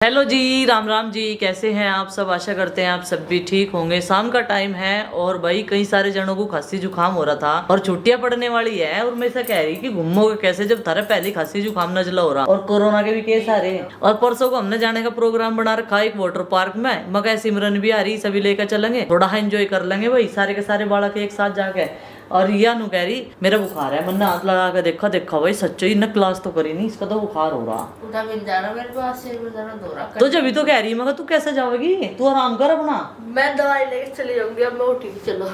Hello जी, राम राम जी। कैसे हैं आप सब? आशा करते हैं आप सब भी ठीक होंगे। शाम का टाइम है और भाई कई सारे जनों को खांसी जुकाम हो रहा था और छुट्टियां पड़ने वाली है और मैं से कह रही कि घूमोगे कैसे जब थारे पहले खांसी जुकाम नजला हो रहा और कोरोना के भी केस आ रहे हैं। और परसों को हमने जाने का प्रोग्राम बना रखा एक वाटर पार्क में। मगर सिमरन भी आ रही, सभी लेकर चलेंगे, थोड़ा एंजॉय कर लेंगे भाई सारे के सारे बालक एक साथ जाके। और रिया नु कह रही मेरा बुखार है, मैंने हाथ लगा के देखा भाई सच्चो ही न क्लास तो करी नहीं, इसका तो बुखार हो रहा। उधर मिल जा रहा मेरे पास सिर में दर्द हो रहा। तो जब भी तो कह रही मगर तू कैसे जाओगी? तू आराम कर अपना। मैं दवाई लेके चली जाऊंगी, अब मैं उठी चलो।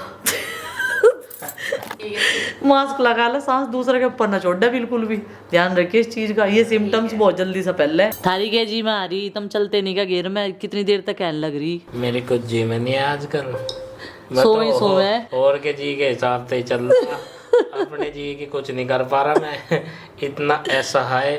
मास्क लगा लो, सांस दूसरे के ऊपर न छोड़ दे बिल्कुल भी। ध्यान रखिए इस चीज का, ये सिम्टम्स बहुत जल्दी से फैल। थारी के जी में आ रही, तुम चलते नहीं का घेर में कितनी देर तक कहने लग रही? मेरे को जी में नहीं है आजकल। सोए और के जी के हिसाब से ही चल रहा। अपने जी की कुछ नहीं कर पा रहा मैं। इतना ऐसा है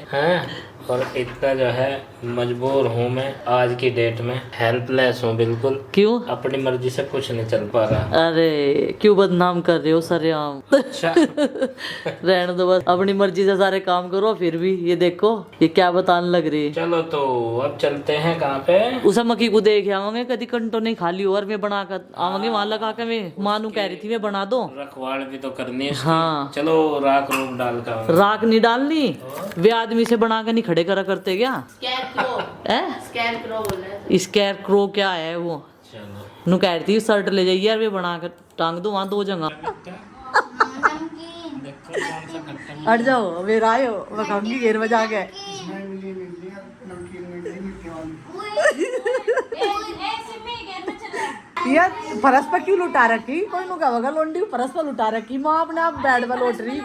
और इतना जो है मजबूर हूँ मैं आज की डेट में, हेल्पलेस हूँ बिल्कुल। क्यों? अपनी मर्जी से कुछ नहीं चल पा रहा। अरे क्यों बदनाम कर रहे हो सरेआम? अच्छा। रहने दो बस, अपनी मर्जी से सारे काम करो। फिर भी ये देखो ये क्या बताने लग रही। चलो तो अब चलते हैं कहाँ पे? उसे मक्की को देख आवांगे, कभी कंटो नहीं खाली और मैं बना कर आवांगे वहां लगा के। मैं मानू कह रही थी मैं बना दो, रखवाड़ भी तो करनी है इसकी। हाँ चलो राख रूप डाल कर। राख नहीं डालनी, वे आदमी से बना के नहीं खड़े करा करते क्या? स्कैन करो बोले। स्कैर क्रो क्या है वो? चलो नु कह रही थी शर्ट ले जाइए यार, वे बना कर टांग दो वहां 2 जगह। हट जाओ मेरा आयो, मैं कहूंगी घेर बजा के। यार फरस पर क्यों लुटा रखी? कोई नु कहेगा लोंडी फरस पर लुटा रखी, माँ अपने आप बेड पर लौट रही।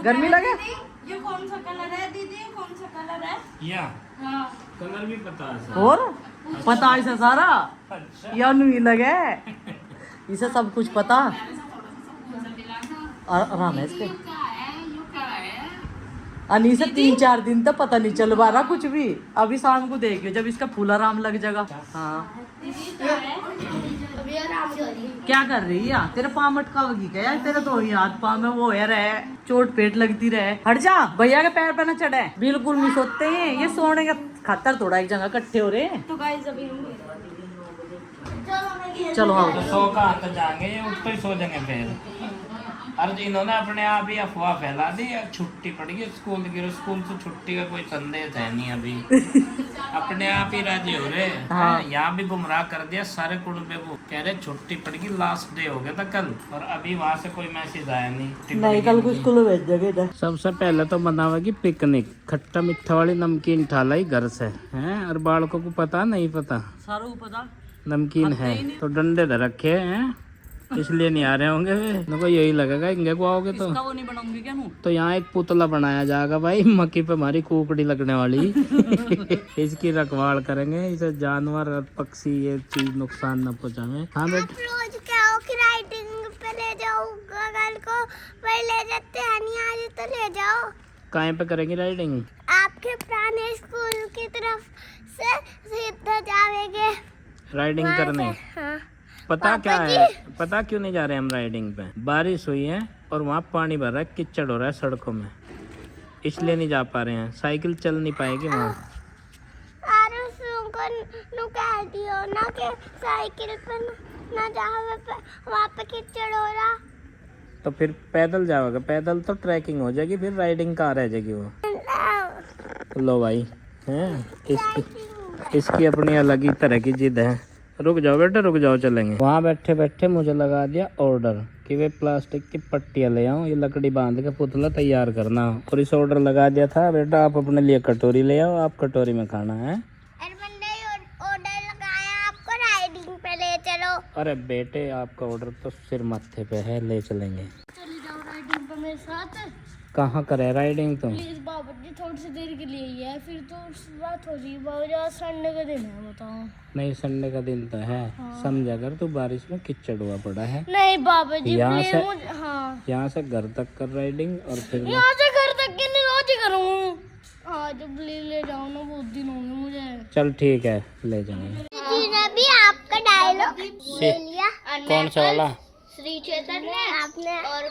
गर्मी लगे? ये कौन सा कलर है दीदी? कौन सा कलर है? या हाँ। कलर भी पता है और पता इसे सारा? अच्छा। या नहीं लगे इसे सब कुछ पता। आराम है इसके अनी से 3-4 दिन तक पता नहीं चल पा रहा कुछ भी। अभी शाम को देखियो जब इसका फूल आराम लग जाएगा। हाँ क्या कर रही है? तेरे पाँव मटका होगी क्या यार? तेरे तो ही हाथ पाँव में वो है रहे, चोट पेट लगती रहे। हट जा, भैया के पैर पे ना चढ़े, बिल्कुल नहीं सोते हैं ये। सोने का खातर थोड़ा एक जगह इकट्ठे हो रहे हैं। तो गाइस अभी चलो हाँ तो सो कहाँ तक जाएंगे, ये उठ तो ही सो जाएंगे फिर। अरे इन्होंने अपने आप ही अफवाह फैला दी, छुट्टी पड़ गई स्कूल की। स्कूल से छुट्टी का कोई संदेश है नहीं अभी। अपने आप ही राजी हो रहे हैं। हाँ। यहाँ भी गुमराह कर दिया सारे कुड़बे को, कह रहे छुट्टी पड़ गई, लास्ट डे हो गया था कल, और अभी वहाँ से कोई मैसेज आया नहीं। कल को स्कूल भेज देंगे। सबसे पहले तो बनावेगी पिकनिक, खट्टा मीठा वाली नमकीन ठालाई घर से हैं, और बालकों को पता नहीं पता सारों को पता नमकीन है तो डंडे धर रखे हैं, इसलिए नहीं आ रहे होंगे वे। उनको यही लगेगा इंगे को आओगे तो वो नहीं बनाऊंगी क्या? तो यहाँ एक पुतला बनाया जाएगा भाई, मक्की पे हमारी कुकड़ी लगने वाली। इसकी रखवाल करेंगे, इसे जानवर और पक्षी ये चीज नुकसान न पहुँचावे। हाँ बेटा रोज कहो कि राइटिंग पे ले जाओ, कल को पर ले जाते हैं नहीं, आज तो ले जाओ। कहाँ पे करेंगे राइडिंग? आपके पुराने स्कूल की तरफ से सीधा जाएंगे राइडिंग करने। हाँ। पता क्या है, पता क्यों नहीं जा रहे हम राइडिंग पे? बारिश हुई है और वहाँ पानी भर रहा है, कीचड़ हो रहा है सड़कों में, इसलिए नहीं जा पा रहे हैं। साइकिल चल नहीं पाएगी वहाँ। अरे उसको कह दियो ना कि साइकिल पे ना जाओ, वहाँ पे कीचड़ हो रहा। तो फिर पैदल जाओगे? पैदल तो ट्रैकिंग हो जाएगी, फिर राइडिंग कहाँ रह जाएगी वो। लो भाई हैं, इसकी अपनी अलग ही तरह की जिद है। रुक जाओ बेटा, रुक जाओ, चलेंगे। वहाँ बैठे बैठे मुझे लगा दिया ऑर्डर कि वे प्लास्टिक की पट्टियाँ ले आओ, ये लकड़ी बांध के पुतला तैयार करना। और इस ऑर्डर लगा दिया था बेटा आप अपने लिए कटोरी ले आओ, आप कटोरी में खाना है। ऑर्डर लगाया आपको राइडिंग पे ले चलो। अरे बेटे आपका ऑर्डर तो सिर माथे पे है, ले चलेंगे। चली जाओ राइडिंग पे मेरे साथ। कहाँ करे राइडिंग तुम? प्लीज बाबा जी थोड़ी सी देर के लिए ही है, फिर तो रात हो जाएगी। बाबा जी आज संडे का दिन है, बताओ। नहीं संडे का दिन तो है। समझा कर तू, बारिश में कीचड़ हुआ पड़ा है। नहीं बाबा जी यहाँ प्लीज से मुझे, हाँ यहाँ से घर तक कर राइडिंग और फिर यहाँ से घर तक के नहीं रोज ही करूँ। हाँ जो प्लीज ले जाओ ना, बहुत दिन होंगे मुझे। चल ठीक है ले जाएंगे। जी ने भी आपका डायलॉग ले लिया। कौन सा वाला? श्री चैतन्य आपने और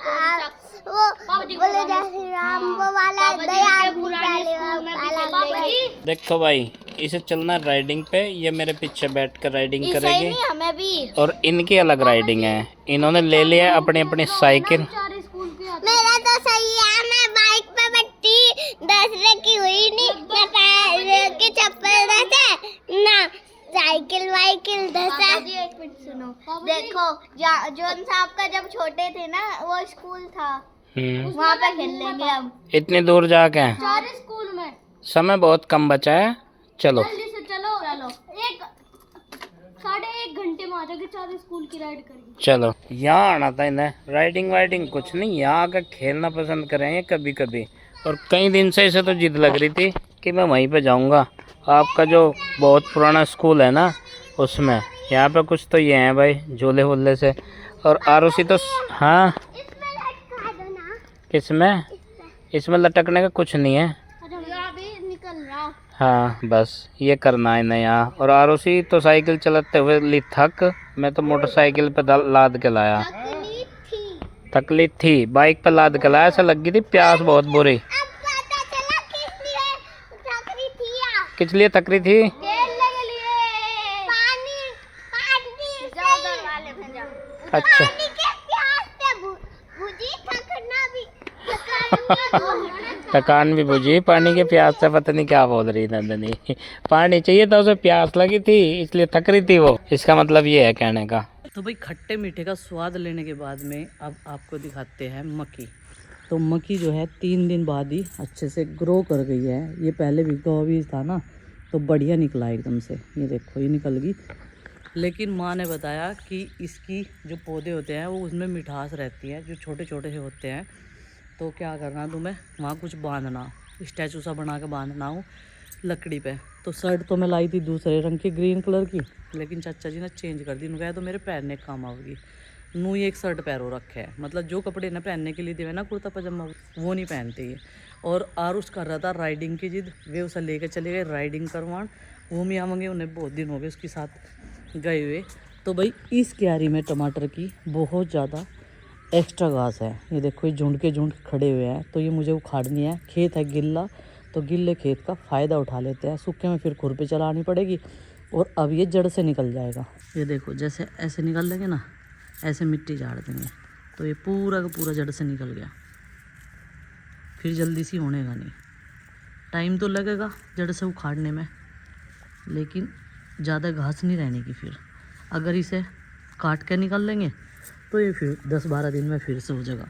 वो बोले जय श्री राम वो वाला दयाल वाला। देखो भाई, इसे चलना राइडिंग पे, ये मेरे पीछे बैठकर राइडिंग करेगी हमें भी। और इनकी अलग राइडिंग है। इन्होंने ले लिया अपनी अपनी साइकिल। मेरा तो सही है, मैं बाइक पे बैठी 10 की हुई नहीं, मैं पैर की चप्पल से ना साइकिल वाइकिल दसा। एक मिनट सुनो, देखो जोन साहब का जब छोटे थे ना वो स्कूल था, वहाँ पे खेल लेंगे हम। इतनी दूर जाके सारे स्कूल में समय बहुत कम बचा है। चलो जल्दी से चलो 1.5 घंटे में आ जाएंगे, 4 स्कूल की राइड करेंगे। चलो। यहाँ आना था इन्हें, राइडिंग वाइडिंग कुछ नहीं, यहाँ आकर खेलना पसंद करेंगे कभी कभी। और कई दिन से इसे तो जिद लग रही थी कि मैं वहीं पे जाऊँगा। आपका जो बहुत पुराना स्कूल है ना उसमें, यहाँ पे कुछ तो ये हैं भाई झूले वूले से। और आरुषि तो हाँ, इसमें लटका दो ना। किसमें? इसमें लटकने का कुछ नहीं है। अभी निकल रहा। हाँ बस ये करना है ना यहाँ। और आरुषि तो साइकिल चलाते हुए ली थक, मैं तो मोटरसाइकिल पे लाद के लाया। तकलीफ थी, बाइक पे लाद के लाया, ऐसा लग गई थी प्यास बहुत बुरी। अब पता चला किस लिए तकरी थी? खेलने के लिए। पानी अच्छा पानी के प्यास से बुझी थकना भी थकान भी बुझी पानी के प्यास से। पता नहीं क्या बोल रही नंदनी। पानी चाहिए था उसे, प्यास लगी थी इसलिए थक रही थी वो। इसका मतलब ये है कहने का। तो भाई खट्टे मीठे का स्वाद लेने के बाद में अब आपको दिखाते हैं मक्की। तो मक्की जो है 3 दिन बाद ही अच्छे से ग्रो कर गई है। ये पहले भिगा हुआ भी था ना, तो बढ़िया निकला एकदम से। ये देखो ये निकल गई। लेकिन माँ ने बताया कि इसकी जो पौधे होते हैं वो उसमें मिठास रहती है, जो छोटे छोटे से होते हैं। तो क्या करना तुम्हें, वहाँ कुछ बांधना, स्टैचू सा बना के बांधना हो लकड़ी पे। तो शर्ट तो मैं लाई थी दूसरे रंग की, ग्रीन कलर की, लेकिन चाचा जी ने चेंज कर दी। उन्होंने तो मेरे पहनने का काम आएगी। नू एक शर्ट पैरो रखे है, मतलब जो कपड़े ना पहनने के लिए दिए ना, कुर्ता पजामा, वो नहीं पहनते ये। और आरुष कर रहा था राइडिंग की जिद, वे उसे लेके चले गए राइडिंग करवान। वो भी आवेंगे, उन्हें बहुत दिन हो गए उसके साथ गए हुए। तो भाई इस क्यारी में टमाटर की बहुत ज़्यादा एक्स्ट्रा घास है। ये देखो ये झुंड के झुंड खड़े हुए हैं, तो ये मुझे उखाड़नी है। खेत है गिल्ला, तो गिल्ले खेत का फ़ायदा उठा लेते हैं। सूखे में फिर खुरपी चलानी पड़ेगी और अब ये जड़ से निकल जाएगा। ये देखो जैसे ऐसे निकल लेंगे ना, ऐसे मिट्टी झाड़ देंगे तो ये पूरा का पूरा जड़ से निकल गया। फिर जल्दी सी होने का नहीं, टाइम तो लगेगा जड़ से उखाड़ने में, लेकिन ज़्यादा घास नहीं रहने की। फिर अगर इसे काट के निकाल लेंगे तो ये फिर 10-12 दिन में फिर से हो जाएगा।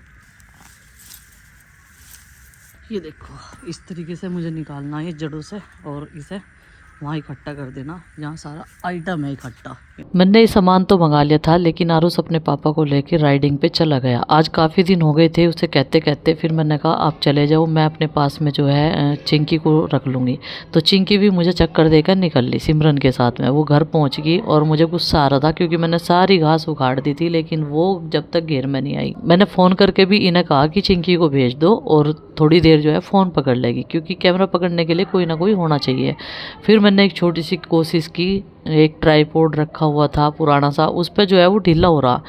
ये देखो इस तरीके से मुझे निकालना है जड़ों से, और इसे वहाँ इकट्ठा कर देना जहाँ सारा आइटम है इकट्ठा। मैंने ये सामान तो मंगा लिया था, लेकिन आरुष अपने पापा को लेके राइडिंग पे चला गया। आज काफ़ी दिन हो गए थे उसे कहते कहते। फिर मैंने कहा आप चले जाओ, मैं अपने पास में जो है चिंकी को रख लूँगी। तो चिंकी भी मुझे चक्कर देकर निकल ली सिमरन के साथ में। वो घर पहुँच गई और मुझे गुस्सा आ रहा था क्योंकि मैंने सारी घास उखाड़ दी थी, लेकिन वो जब तक घेर में नहीं आई। मैंने फ़ोन करके भी इन्हें कहा कि चिंकी को भेज दो और थोड़ी देर जो है फ़ोन पकड़ लेगी, क्योंकि कैमरा पकड़ने के लिए कोई ना कोई होना चाहिए। फिर मैंने एक छोटी सी कोशिश की, एक ट्राईपोड रखा हुआ था पुराना सा, उस पर जो है वो ढीला हो रहा,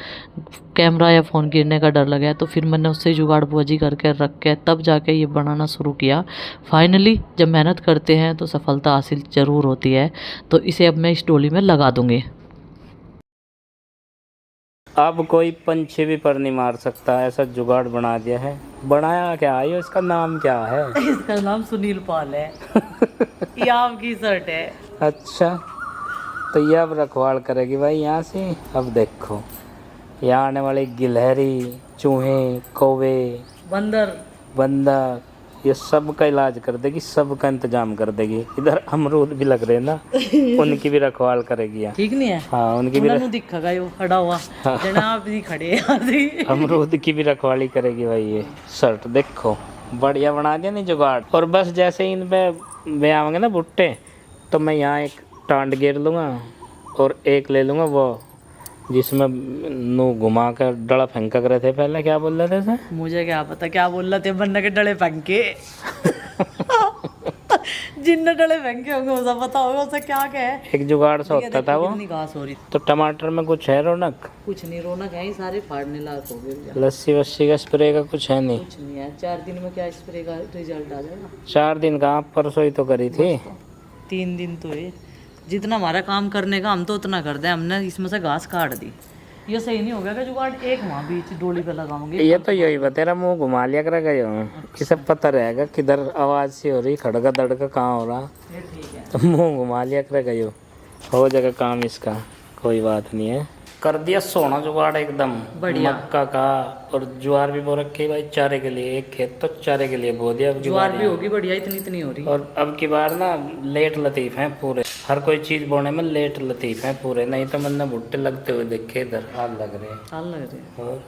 कैमरा या फ़ोन गिरने का डर लगा। तो फिर मैंने उससे जुगाड़बाजी करके रख के तब जाके ये बनाना शुरू किया। फाइनली जब मेहनत करते हैं तो सफलता हासिल ज़रूर होती है। तो इसे अब मैं इस डोली में लगा दूँगी। अब कोई पंछी भी पर नहीं मार सकता, ऐसा जुगाड़ बना दिया है। बनाया क्या है, इसका नाम क्या है? इसका नाम सुनील पाल है। ये आपकी शर्ट है। अच्छा, तो ये अब रखवाल करेगी भाई यहाँ से। अब देखो यहाँ आने वाले गिलहरी, चूहे, कौवे, बंदर, ये सब का इलाज कर देगी, सब का इंतजाम कर देगी। इधर अमरूद भी लग रहे हैं ना, उनकी भी रखवाल करेगी यहाँ। ठीक नहीं है? हाँ उनकी भी दिखेगा वो खड़ा हुआ, जनाब भी खड़े हैं। अमरूद की भी रखवाली करेगी भाई। ये शर्ट देखो बढ़िया बना दिया नहीं जुगाड़। और बस जैसे ही इन पे वे आवेंगे ना भुट्टे, तो मैं यहाँ एक टांड घेर लूँगा और एक ले लूँगा वो जिसमें नू घुमा कर डड़ा फेंका करे थे। पहले क्या बोल रहे थे सर? मुझे क्या पता क्या बोल रहे थे, बनने के डले फेंक के। जिन डले महंगे होंगे उसे पता होगा उसे क्या क्या है। एक जुगाड़ सा होता था वो। कितनी घास हो रही। तो टमाटर में कुछ है रौनक? कुछ नहीं, रौनक है ही सारे फाड़ने लायक हो गए। लस्सी वस्सी का स्प्रे का कुछ है नहीं? कुछ नहीं है, 4 दिन में क्या स्प्रे का रिजल्ट आ जाएगा। 4 दिन कहाँ, परसों ही तो करी थी। 3 दिन तो है, जितना हमारा काम करने का हम तो उतना कर दें। हमने इसमें से घास काट दी, ये सही नहीं हो गया कि जुगाड़ एक वहाँ बीच डोली पे लगाऊंगे। ये तो यही बतेरा मुंह घुमा लिया करेगा यो, किसे पता रहेगा किधर आवाज सी हो रही, खड़का दड़का कहाँ हो रहा, ये ठीक है। तो मुंह घुमा लिया करेगा यो, हो जाएगा काम इसका, कोई बात नहीं है। कर दिया सोना जुगाड़ एकदम बढ़िया। मक्का का, और ज्वार भी बो रखी भाई चारे के लिए, एक खेत तो चारे के लिए बो दिया। अब की ज्वार बार भी होगी बढ़िया, इतनी इतनी हो रही। और अब की बार ना लेट लतीफ हैं पूरे, हर कोई चीज बोने में लेट लतीफ हैं पूरे, नहीं तो मैंने भुट्टे लगते हुए देखे इधर हाल लग रहे हैं। हाल लग रहे हैं। और